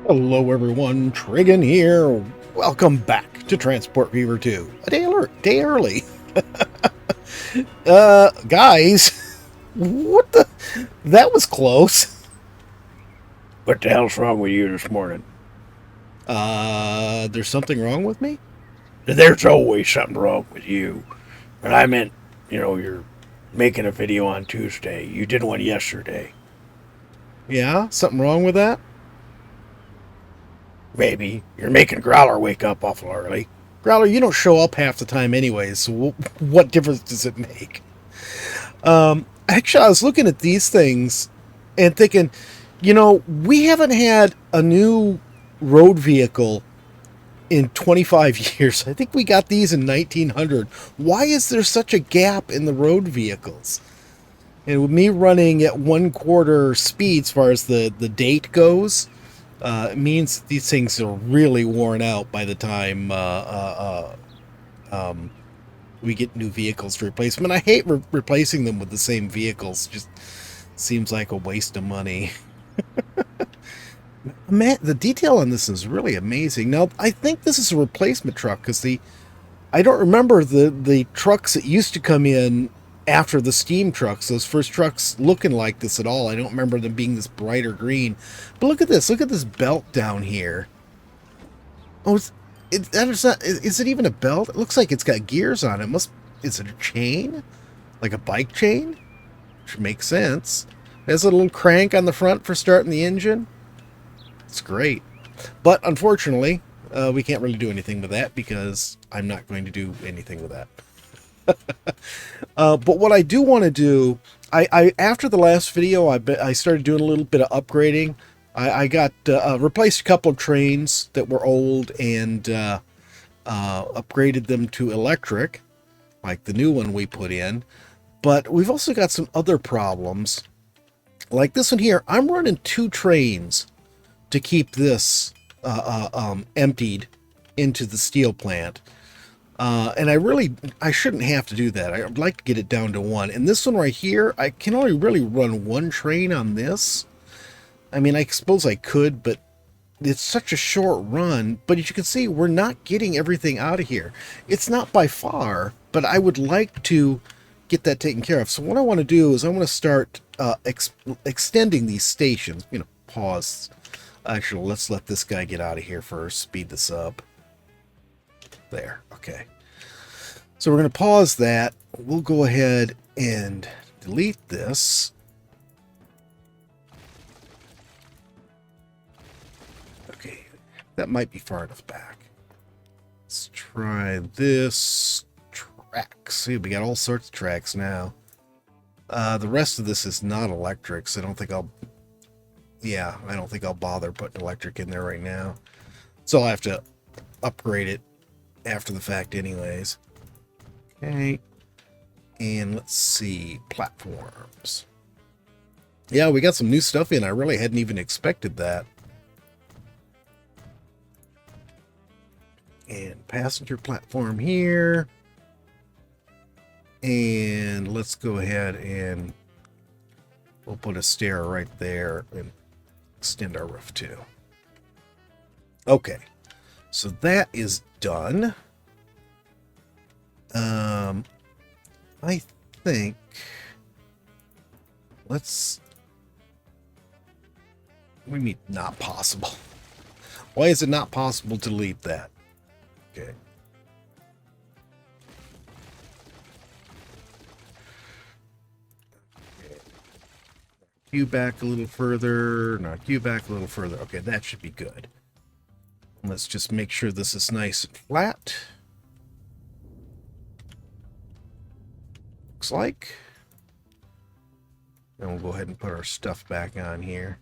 Hello everyone, Trigan here. Welcome back to Transport Fever 2. A day early. Guys, what the? That was close. What the hell's wrong with you this morning? There's something wrong with me? There's always something wrong with you. And I meant, you're making a video on Tuesday. You did one yesterday. Yeah, something wrong with that? Maybe. You're making Growler wake up awful early. Growler, you don't show up half the time anyways, so what difference does it make? Actually, I was looking at these things and thinking, we haven't had a new road vehicle in 25 years. I think we got these in 1900. Why is there such a gap in the road vehicles? And with me running at 1/4 speed as far as the date goes, it means these things are really worn out by the time we get new vehicles to replace them. And I hate replacing them with the same vehicles. Just seems like a waste of money. Man, the detail on this is really amazing. Now, I think this is a replacement truck because I don't remember the trucks that used to come in after the steam trucks, those first trucks looking like this at all. I don't remember them being this brighter green. But look at this. Look at this belt down here. Oh, is it even a belt? It looks like it's got gears on it. Is it a chain? Like a bike chain? Which makes sense. It has a little crank on the front for starting the engine. It's great. But unfortunately, we can't really do anything with that because I'm not going to do anything with that. But what I do want to do, I after the last video, I started doing a little bit of upgrading. I got replaced a couple of trains that were old and upgraded them to electric, like the new one we put in. But we've also got some other problems, like this one here. I'm running 2 trains to keep this emptied into the steel plant. And I shouldn't have to do that. I'd like to get it down to 1. And this one right here, I can only really run 1 train on this. I mean, I suppose I could, but it's such a short run. But as you can see, we're not getting everything out of here. It's not by far, but I would like to get that taken care of. So what I want to do is I want to start extending these stations. Pause. Actually, let's let this guy get out of here first. Speed this up. There. Okay. So we're going to pause that. We'll go ahead and delete this. Okay. That might be far enough back. Let's try this. Tracks. See, we got all sorts of tracks now. The rest of this is not electric, so I don't think I'll bother putting electric in there right now. So I'll have to upgrade it after the fact anyways. Okay. And let's see. Platforms. Yeah, we got some new stuff in. I really hadn't even expected that. And passenger platform here. And let's go ahead and we'll put a stair right there and extend our roof too. Okay. So that is done. I think we mean not possible. Why is it not possible to delete that? Okay. You back a little further, knock you back a little further. Okay, that should be good. Let's just make sure this is nice and flat. Looks like. And we'll go ahead and put our stuff back on here.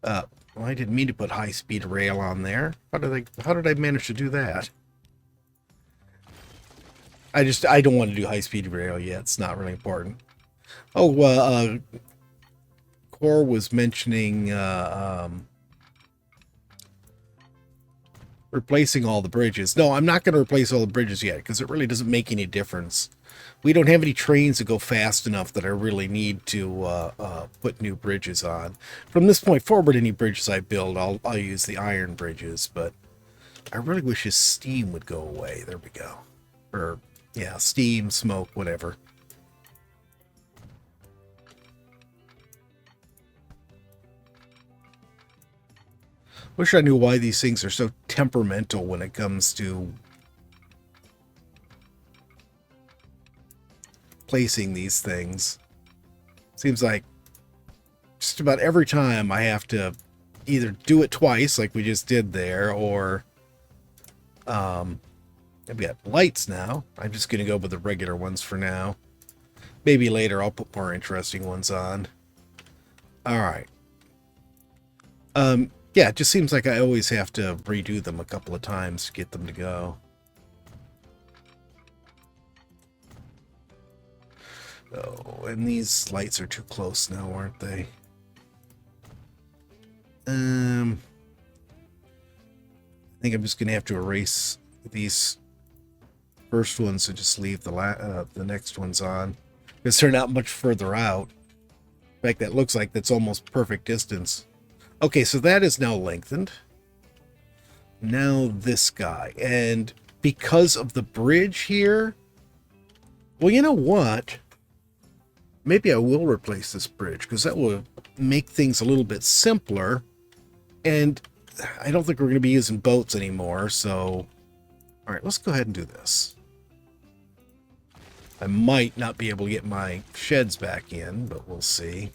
Well, I didn't mean to put high-speed rail on there. How did I manage to do that? I don't want to do high-speed rail yet. It's not really important. Oh, Core was mentioning replacing all the bridges. No, I'm not going to replace all the bridges yet because it really doesn't make any difference. We don't have any trains that go fast enough that I really need to put new bridges on. From this point forward, any bridges I build, I'll use the iron bridges, but I really wish his steam would go away. There we go. Or, yeah, steam, smoke, whatever. Wish I knew why these things are so temperamental when it comes to placing these things. Seems like just about every time I have to either do it twice, like we just did there, or I've got lights now. I'm just going to go with the regular ones for now. Maybe later I'll put more interesting ones on. All right. Yeah, it just seems like I always have to redo them a couple of times to get them to go. Oh, and these lights are too close now, aren't they? I think I'm just going to have to erase these first ones and just leave the next ones on, because they're not much further out. In fact, that looks like that's almost perfect distance. Okay, so that is now lengthened. Now this guy. And because of the bridge here, well, you know what? Maybe I will replace this bridge, because that will make things a little bit simpler. And I don't think we're going to be using boats anymore, so... All right, let's go ahead and do this. I might not be able to get my sheds back in, but we'll see.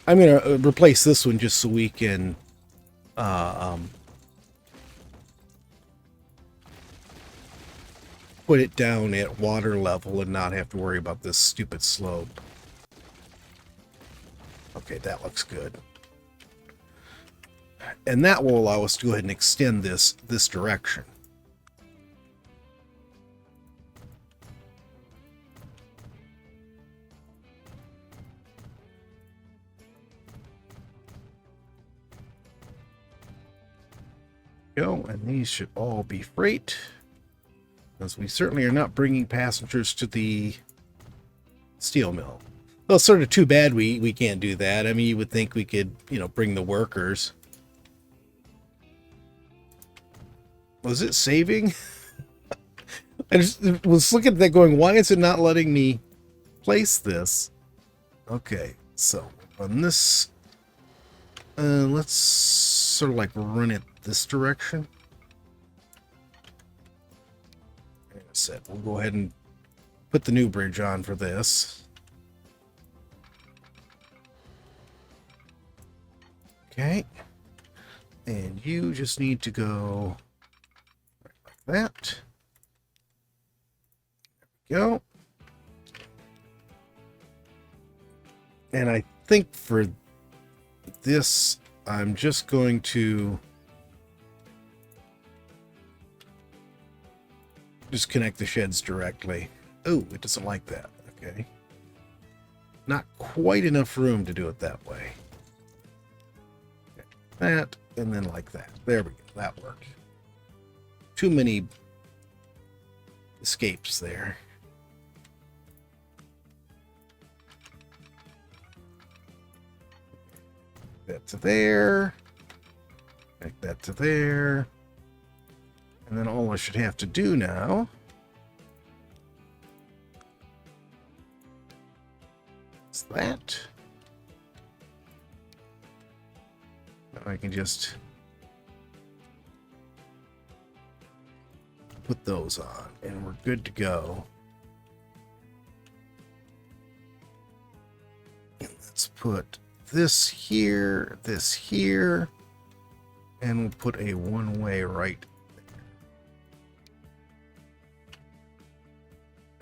I'm going to replace this one just so we can put it down at water level and not have to worry about this stupid slope. Okay, that looks good. And that will allow us to go ahead and extend this direction. Go, and these should all be freight, because we certainly are not bringing passengers to the steel mill. Well, it's sort of too bad we can't do that. I mean, you would think we could, bring the workers. Was it saving? I just was looking at that going, why is it not letting me place this? Okay, so on this, let's sort of like run it this direction. Like I said, we'll go ahead and put the new bridge on for this. Okay. And you just need to go like that. There we go. And I think for this, I'm just going to just connect the sheds directly. Oh, it doesn't like that. Okay. Not quite enough room to do it that way. Okay. That, and then like that. There we go. That worked. Too many escapes there. That to there. Connect that to there. And then all I should have to do now is that. Now I can just put those on, and we're good to go. And let's put this here, and we'll put a one-way right.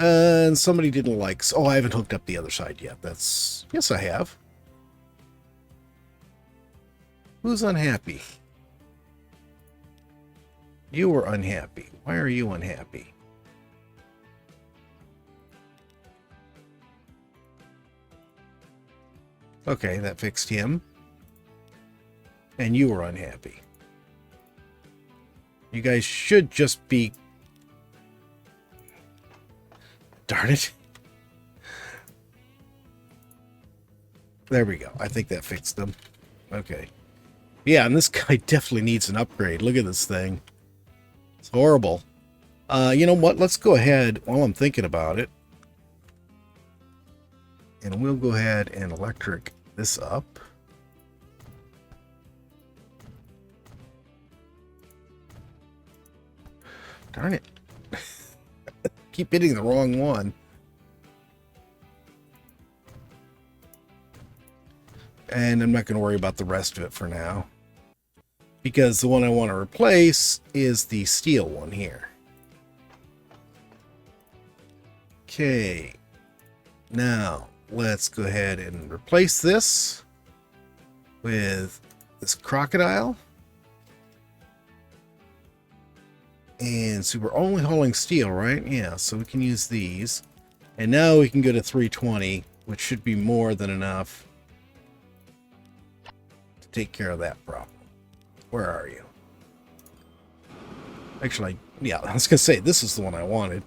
And somebody didn't like... Oh, I haven't hooked up the other side yet. That's... Yes, I have. Who's unhappy? You were unhappy. Why are you unhappy? Okay, that fixed him. And you were unhappy. You guys should just be... Darn it. There we go. I think that fixed them. Okay. Yeah, and this guy definitely needs an upgrade. Look at this thing. It's horrible. You know what? Let's go ahead while I'm thinking about it. And we'll go ahead and electric this up. Darn it. Keep hitting the wrong one. And I'm not going to worry about the rest of it for now, because the one I want to replace is the steel one here. Okay. Now, let's go ahead and replace this with this crocodile. And so we're only hauling steel, right? Yeah, so we can use these. And now we can go to 320, which should be more than enough to take care of that problem. Where are you? Actually, yeah, I was going to say, this is the one I wanted.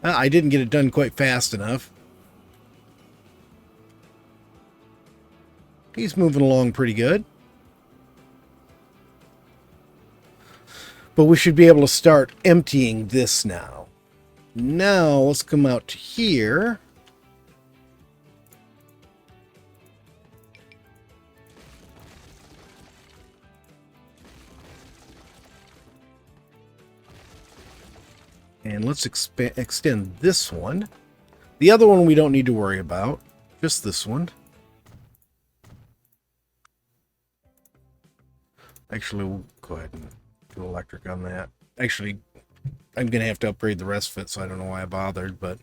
I didn't get it done quite fast enough. He's moving along pretty good. But we should be able to start emptying this now. Now, let's come out to here. And let's extend this one. The other one we don't need to worry about. Just this one. Actually, we'll go ahead and do electric on that. Actually, I'm going to have to upgrade the rest of it, so I don't know why I bothered, but...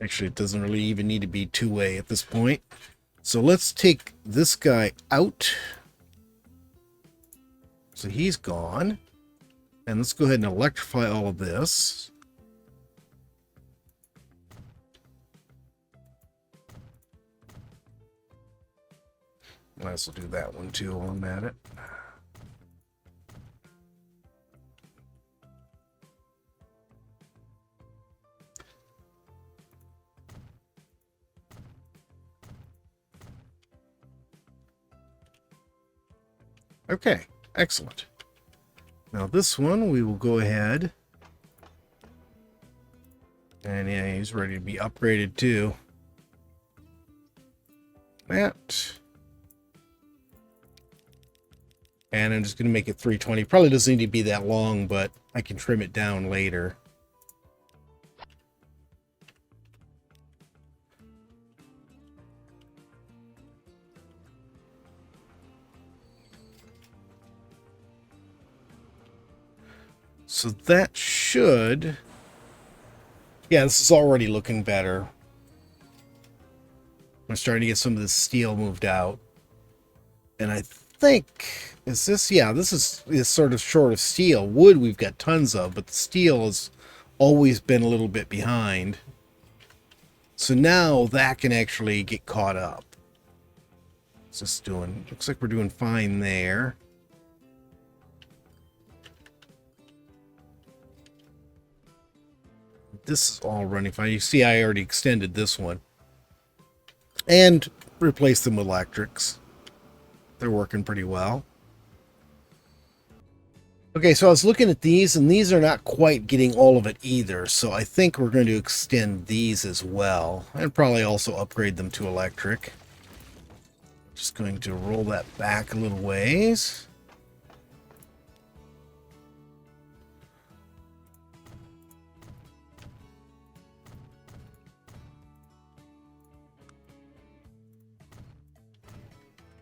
Actually, it doesn't really even need to be two-way at this point. So let's take this guy out. So he's gone. And let's go ahead and electrify all of this. Might as well do that one too while I'm at it. Okay, excellent. Now this one, we will go ahead. And yeah, he's ready to be upgraded too. That. And I'm just going to make it 320. Probably doesn't need to be that long, but I can trim it down later. So that should... Yeah, this is already looking better. I'm starting to get some of this steel moved out. And I think... Is this... Yeah, this is sort of short of steel. Wood we've got tons of, but the steel has always been a little bit behind. So now that can actually get caught up. It's just doing... Looks like we're doing fine there. This is all running fine. You see I already extended this one. And replaced them with electrics. They're working pretty well. Okay, so I was looking at these, and these are not quite getting all of it either. So I think we're going to extend these as well. And probably also upgrade them to electric. Just going to roll that back a little ways.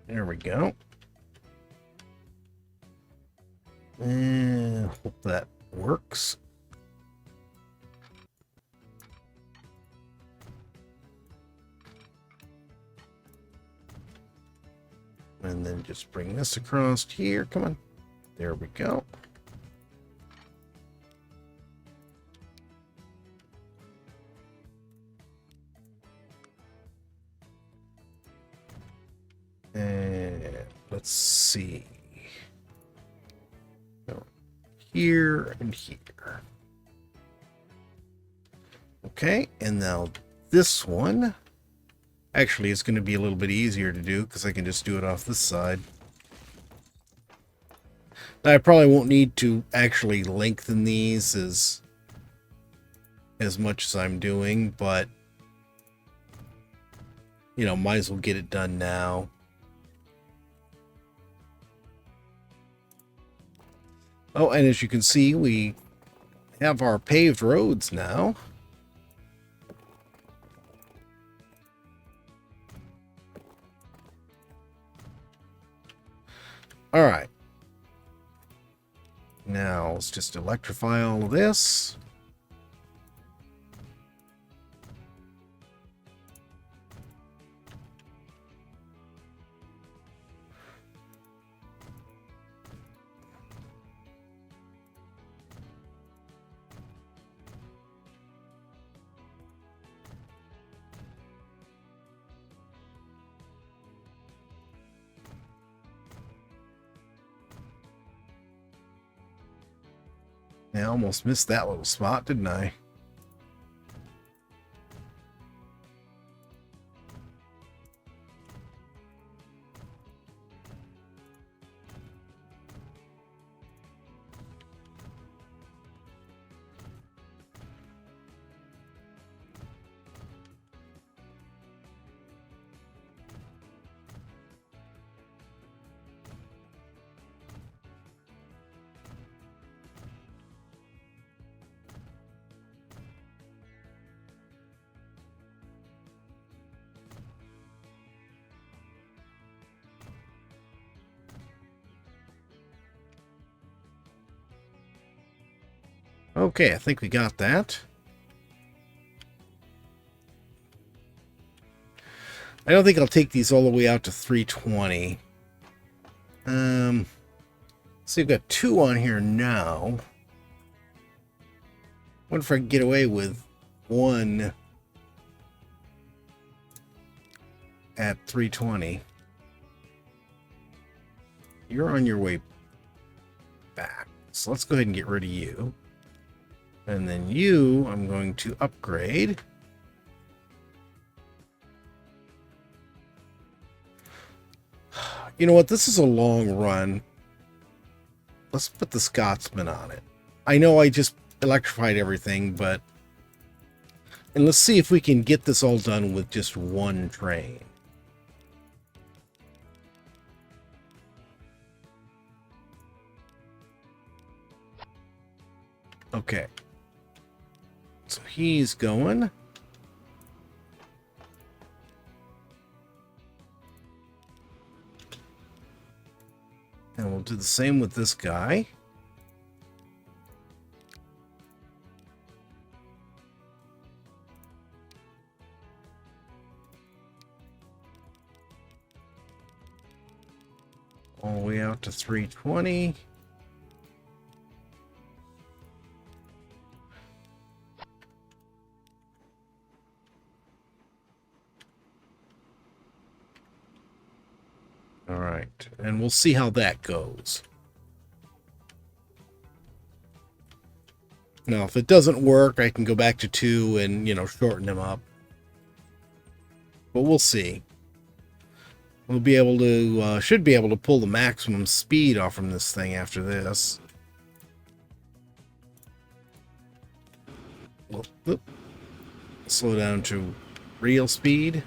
There we go. And hope that works. And then just bring this across here. Come on. There we go. And let's see. Go here and here. Okay, and now this one. Actually, it's going to be a little bit easier to do because I can just do it off this side. Now, I probably won't need to actually lengthen these as much as I'm doing, but you know, might as well get it done now. Oh, and as you can see, we have our paved roads now. All right. Now, let's just electrify all of this. I almost missed that little spot, didn't I? Okay, I think we got that. I don't think I'll take these all the way out to 320. So you've got 2 on here now. Wonder if I can get away with 1 at 320. You're on your way back. So let's go ahead and get rid of you. And then you, I'm going to upgrade. You know what? This is a long run. Let's put the Scotsman on it. I know I just electrified everything, but... And let's see if we can get this all done with just 1 train. Okay. So he's going. And we'll do the same with this guy. All the way out to 320. All right, and we'll see how that goes. Now, if it doesn't work, I can go back to 2 and, you know, shorten them up. But we'll see. We'll be able to, should be able to pull the maximum speed off from this thing after this. Whoop. Slow down to real speed.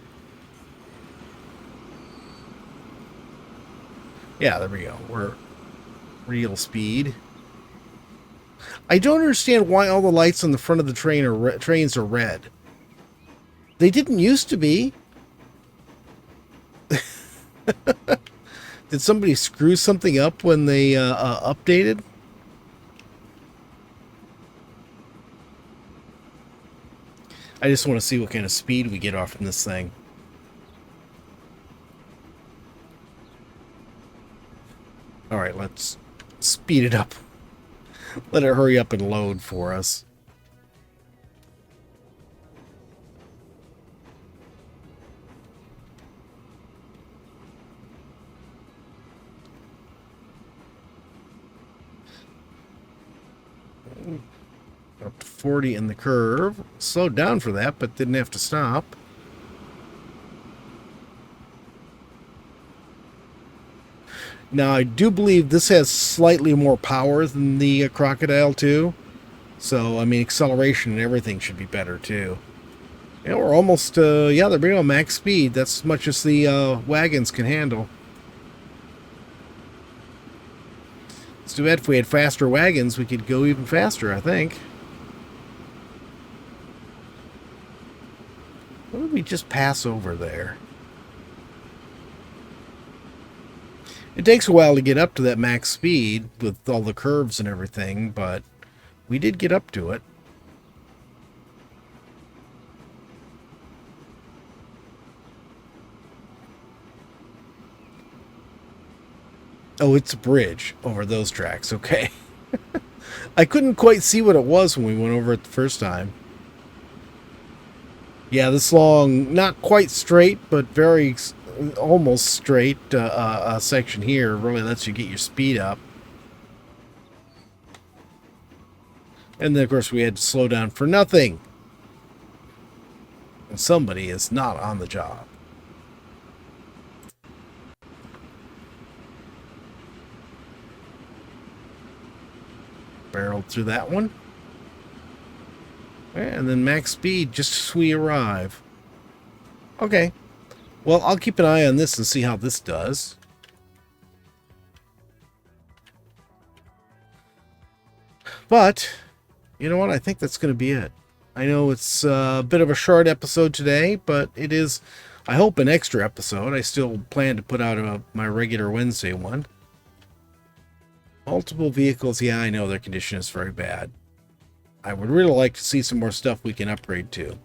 Yeah, there we go. We're real speed. I don't understand why all the lights on the front of the trains are red. They didn't used to be. Did somebody screw something up when they updated? I just want to see what kind of speed we get off from this thing. All right, let's speed it up. Let it hurry up and load for us. Up to 40 in the curve. Slowed down for that, but didn't have to stop. Now, I do believe this has slightly more power than the Crocodile 2. So, I mean, acceleration and everything should be better, too. Yeah, we're almost, yeah, they're bringing on max speed. That's as much as the wagons can handle. It's too bad if we had faster wagons, we could go even faster, I think. What did we just pass over there? It takes a while to get up to that max speed with all the curves and everything, but we did get up to it. Oh, it's a bridge over those tracks. Okay. I couldn't quite see what it was when we went over it the first time. Yeah, this long, not quite straight, but very almost straight section here really lets you get your speed up. And then, of course, we had to slow down for nothing. And somebody is not on the job. Barreled through that one. And then max speed just as we arrive. Okay. Well, I'll keep an eye on this and see how this does. But, you know what? I think that's going to be it. I know it's a bit of a short episode today, but it is, I hope, an extra episode. I still plan to put out my regular Wednesday one. Multiple vehicles, yeah, I know their condition is very bad. I would really like to see some more stuff we can upgrade to.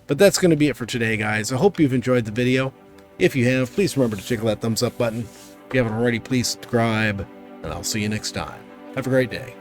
But that's going to be it for today, guys. I hope you've enjoyed the video. If you have, please remember to tickle that thumbs up button. If you haven't already, please subscribe, and I'll see you next time. Have a great day.